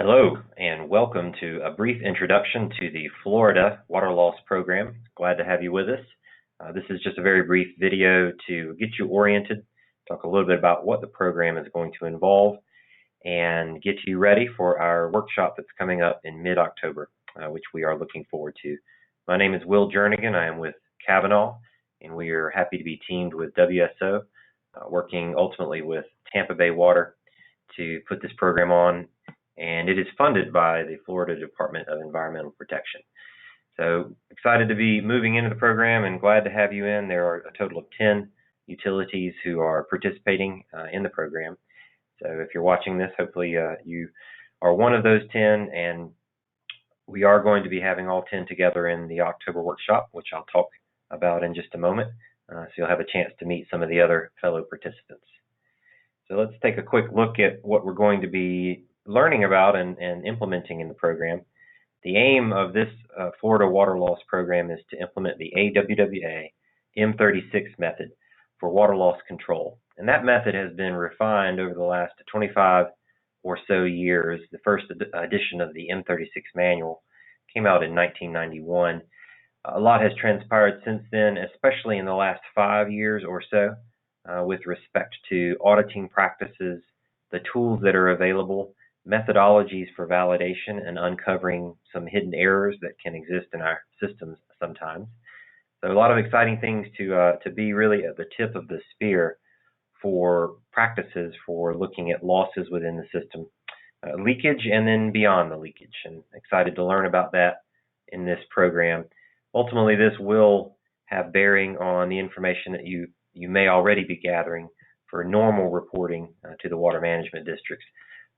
Hello, and welcome to a brief introduction to the Florida Water Loss Program. Glad to have you with us. This is just a very brief video to get you oriented, talk a little bit about what the program is going to involve, and get you ready for our workshop that's coming up in mid-October, which we are looking forward to. My name is Will Jernigan. I am with Kavanaugh, and we are happy to be teamed with WSO, working ultimately with Tampa Bay Water to put this program on, and it is funded by the Florida Department of Environmental Protection. So excited to be moving into the program and glad to have you in. There are a total of 10 utilities who are participating in the program. So if you're watching this, hopefully you are one of those 10, and we are going to be having all 10 together in the October workshop, which I'll talk about in just a moment. So you'll have a chance to meet some of the other fellow participants. So let's take a quick look at what we're going to be learning about and implementing in the program. The aim of this Florida Water Loss Program is to implement the AWWA M36 method for water loss control. And that method has been refined over the last 25 or so years. The first edition of the M36 manual came out in 1991. A lot has transpired since then, especially in the last 5 years or so, with respect to auditing practices, the tools that are available, methodologies for validation, and uncovering some hidden errors that can exist in our systems sometimes. So a lot of exciting things to be really at the tip of the spear for practices for looking at losses within the system, leakage, and then beyond the leakage. And excited to learn about that in this program. Ultimately, this will have bearing on the information that you may already be gathering for normal reporting to the water management districts.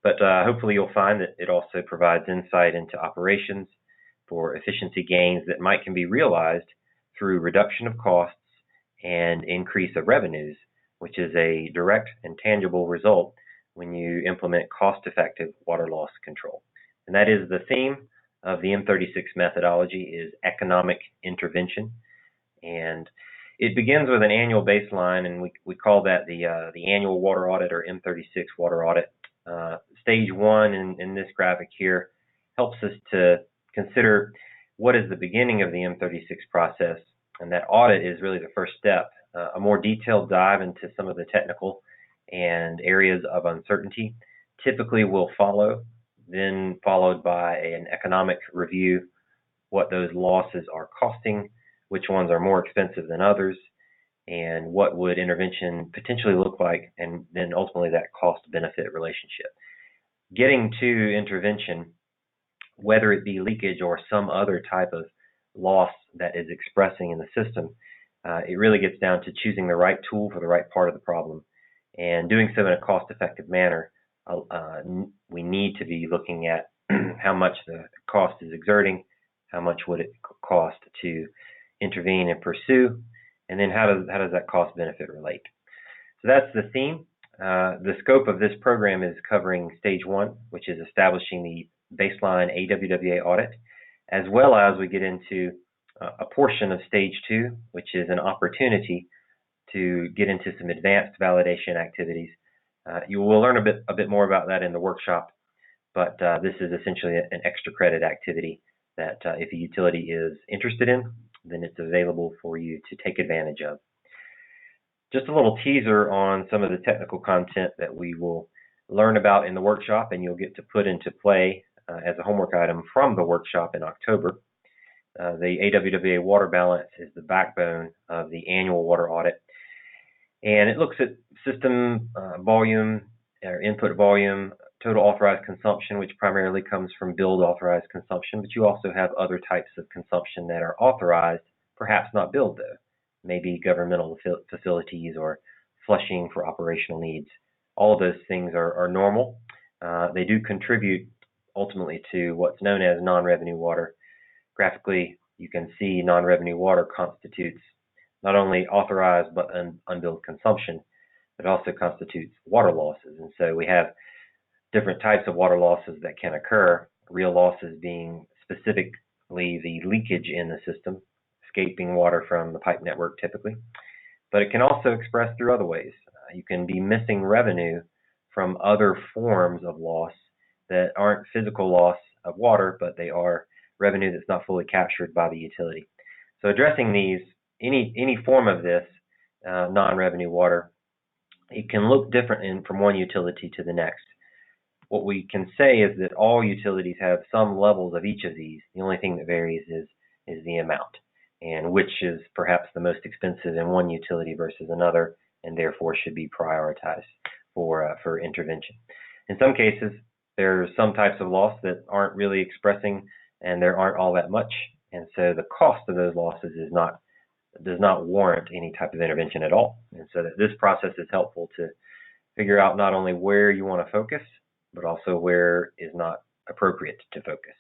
But hopefully you'll find that it also provides insight into operations for efficiency gains that can be realized through reduction of costs and increase of revenues, which is a direct and tangible result when you implement cost-effective water loss control. And that is the theme of the M36 methodology, is economic intervention. And it begins with an annual baseline, and we call that the annual water audit, or M36 water audit. Stage one in this graphic here helps us to consider what is the beginning of the M36 process, and that audit is really the first step. A more detailed dive into some of the technical and areas of uncertainty typically will follow, then followed by an economic review, what those losses are costing, which ones are more expensive than others, and what would intervention potentially look like, and then ultimately that cost-benefit relationship. Getting to intervention, whether it be leakage or some other type of loss that is expressing in the system, it really gets down to choosing the right tool for the right part of the problem, and doing so in a cost-effective manner. We need to be looking at how much the cost is exerting, how much would it cost to intervene and pursue, and then how does that cost benefit relate. So that's the theme. The scope of this program is covering stage one, which is establishing the baseline AWWA audit, as well as we get into a portion of stage two, which is an opportunity to get into some advanced validation activities. You will learn a bit more about that in the workshop, but this is essentially an extra credit activity that if a utility is interested in, then it's available for you to take advantage of. Just a little teaser on some of the technical content that we will learn about in the workshop, and you'll get to put into play as a homework item from the workshop in October. The AWWA water balance is the backbone of the annual water audit, and it looks at system volume, or input volume, total authorized consumption, which primarily comes from billed authorized consumption, but you also have other types of consumption that are authorized, perhaps not billed though, maybe governmental facilities or flushing for operational needs. All of those things are normal. They do contribute ultimately to what's known as non-revenue water. Graphically, you can see non-revenue water constitutes not only authorized but unbilled consumption, but also constitutes water losses. And so we have different types of water losses that can occur, real losses being specifically the leakage in the system, escaping water from the pipe network typically. But it can also express through other ways. You can be missing revenue from other forms of loss that aren't physical loss of water, but they are revenue that's not fully captured by the utility. So addressing these, any form of this non-revenue water, it can look different from one utility to the next. What we can say is that all utilities have some levels of each of these. The only thing that varies is the amount, and which is perhaps the most expensive in one utility versus another, and therefore should be prioritized for intervention. In some cases, there's some types of loss that aren't really expressing, and there aren't all that much, and so the cost of those losses does not warrant any type of intervention at all. And so that this process is helpful to figure out not only where you want to focus, but also where is not appropriate to focus.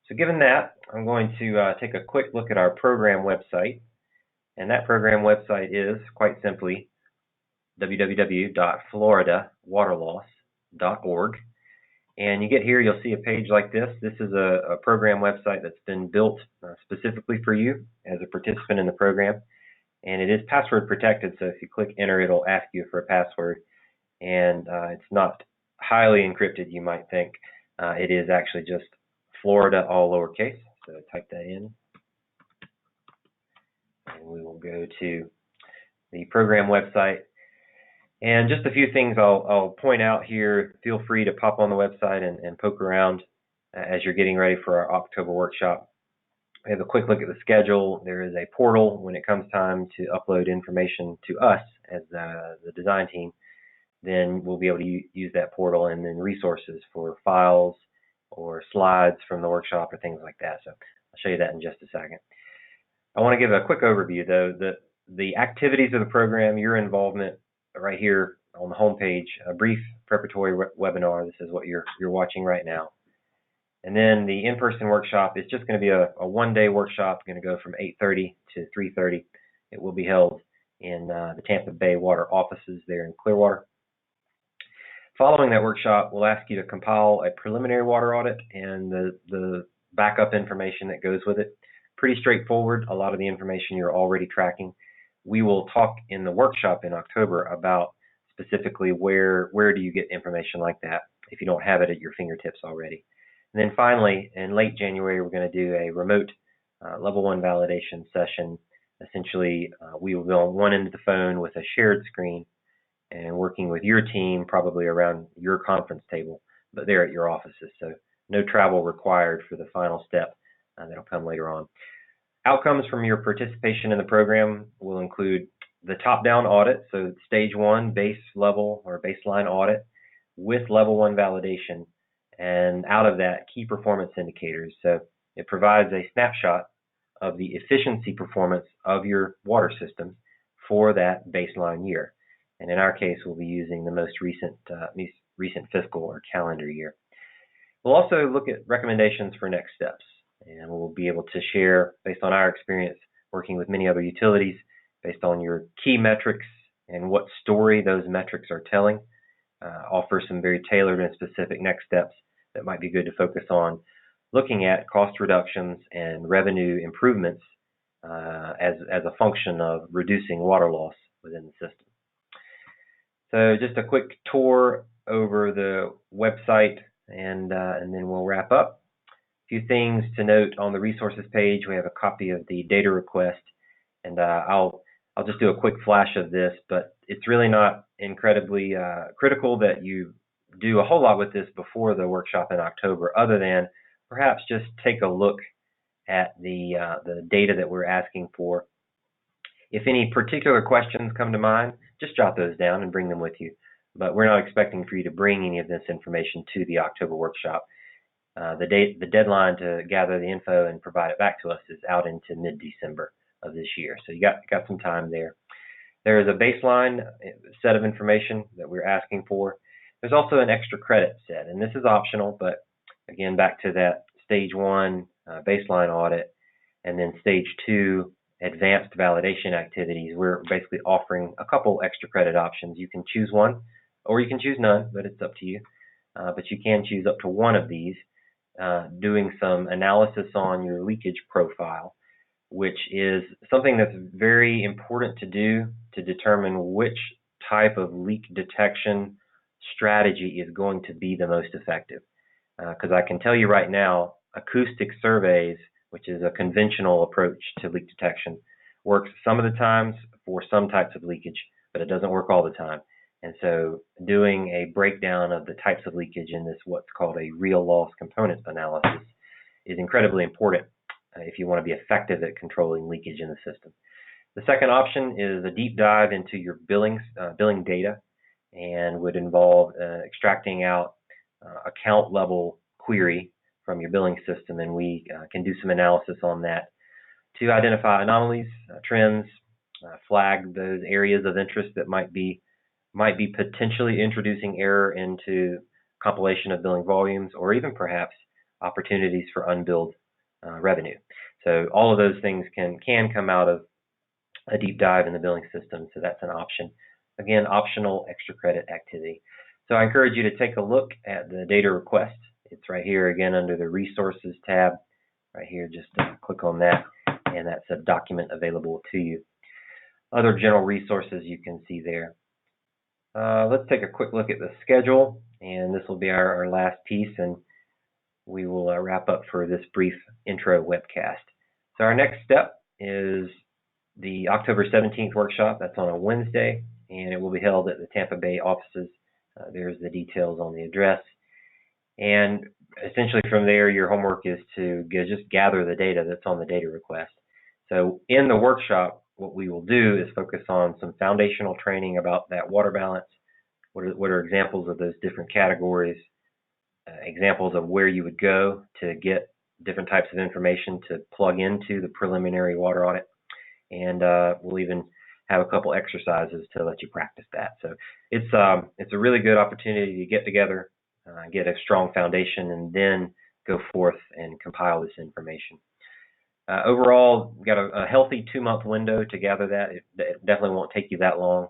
So given that, I'm going to take a quick look at our program website. And that program website is, quite simply, www.floridawaterloss.org. And you get here, you'll see a page like this. This is a program website that's been built specifically for you as a participant in the program. And it is password protected, so if you click enter, it'll ask you for a password. And it's not highly encrypted, you might think. It is actually just Florida, all lowercase. So type that in. And we will go to the program website. And just a few things I'll point out here. Feel free to pop on the website and poke around as you're getting ready for our October workshop. We have a quick look at the schedule. There is a portal when it comes time to upload information to us as the design team. Then we'll be able to use that portal, and then resources for files or slides from the workshop or things like that. So I'll show you that in just a second. I want to give a quick overview, though. The activities of the program, your involvement, right here on the home page, a brief preparatory webinar. This is what you're watching right now. And then the in-person workshop is just going to be a one-day workshop, going to go from 8:30 to 3:30. It will be held in the Tampa Bay Water offices there in Clearwater. Following that workshop, we'll ask you to compile a preliminary water audit and the backup information that goes with it. Pretty straightforward, a lot of the information you're already tracking. We will talk in the workshop in October about specifically where do you get information like that if you don't have it at your fingertips already. And then finally, in late January, we're going to do a remote level 1 validation session. Essentially, we will be on one end of the phone with a shared screen and working with your team, probably around your conference table, but they're at your offices. So no travel required for the final step that'll come later on. Outcomes from your participation in the program will include the top-down audit, so stage 1 base level or baseline audit with level 1 validation, and out of that, key performance indicators. So it provides a snapshot of the efficiency performance of your water system for that baseline year. And in our case, we'll be using the most recent fiscal or calendar year. We'll also look at recommendations for next steps, and we'll be able to share, based on our experience working with many other utilities, based on your key metrics and what story those metrics are telling, offer some very tailored and specific next steps that might be good to focus on, looking at cost reductions and revenue improvements as a function of reducing water loss within the system. So just a quick tour over the website, and then we'll wrap up. A few things to note on the resources page. We have a copy of the data request, and I'll just do a quick flash of this, but it's really not incredibly critical that you do a whole lot with this before the workshop in October, other than perhaps just take a look at the data that we're asking for. If any particular questions come to mind, just jot those down and bring them with you. But we're not expecting for you to bring any of this information to the October workshop. The deadline to gather the info and provide it back to us is out into mid-December of this year. So you got some time there. There is a baseline set of information that we're asking for. There's also an extra credit set, and this is optional, but again, back to that stage 1 baseline audit, and then stage 2 advanced validation activities. We're basically offering a couple extra credit options. You can choose one, or you can choose none, but it's up to you. But you can choose up to one of these, doing some analysis on your leakage profile, which is something that's very important to do to determine which type of leak detection strategy is going to be the most effective. Because I can tell you right now, acoustic surveys, which is a conventional approach to leak detection, works some of the times for some types of leakage, but it doesn't work all the time. And so doing a breakdown of the types of leakage in this what's called a real loss components analysis is incredibly important if you want to be effective at controlling leakage in the system. The second option is a deep dive into your billing data, and would involve extracting out account level query from your billing system, and we can do some analysis on that to identify anomalies, trends, flag those areas of interest that might be potentially introducing error into compilation of billing volumes, or even perhaps opportunities for unbilled revenue. So all of those things can come out of a deep dive in the billing system, so that's an option. Again, optional extra credit activity. So I encourage you to take a look at the data request. It's right here again under the resources tab. Right here, just click on that, and that's a document available to you. Other general resources you can see there. Let's take a quick look at the schedule, and this will be our last piece, and we will wrap up for this brief intro webcast. So our next step is the October 17th workshop. That's on a Wednesday, and it will be held at the Tampa Bay offices. There's the details on the address. And essentially from there, your homework is to just gather the data that's on the data request. So in the workshop, what we will do is focus on some foundational training about that water balance. What are examples of those different categories, examples of where you would go to get different types of information to plug into the preliminary water audit. And we'll even have a couple exercises to let you practice that. So it's a really good opportunity to get together, get a strong foundation, and then go forth and compile this information. Overall, we've got a healthy 2-month window to gather that. It definitely won't take you that long.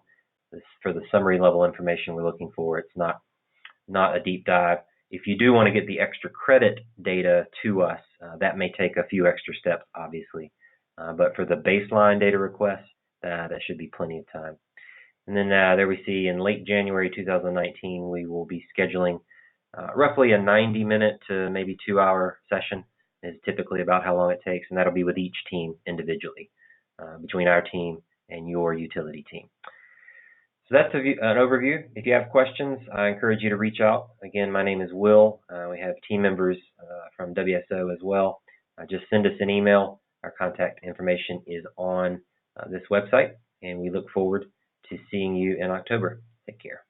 For the summary level information we're looking for, it's not a deep dive. If you do want to get the extra credit data to us, that may take a few extra steps, obviously. But for the baseline data request, that should be plenty of time. And then there we see in late January 2019, we will be scheduling roughly a 90-minute to maybe 2-hour session is typically about how long it takes, and that'll be with each team individually, between our team and your utility team. So that's an overview. If you have questions, I encourage you to reach out. Again, my name is Will. We have team members from WSO as well. Just send us an email. Our contact information is on this website, and we look forward to seeing you in October. Take care.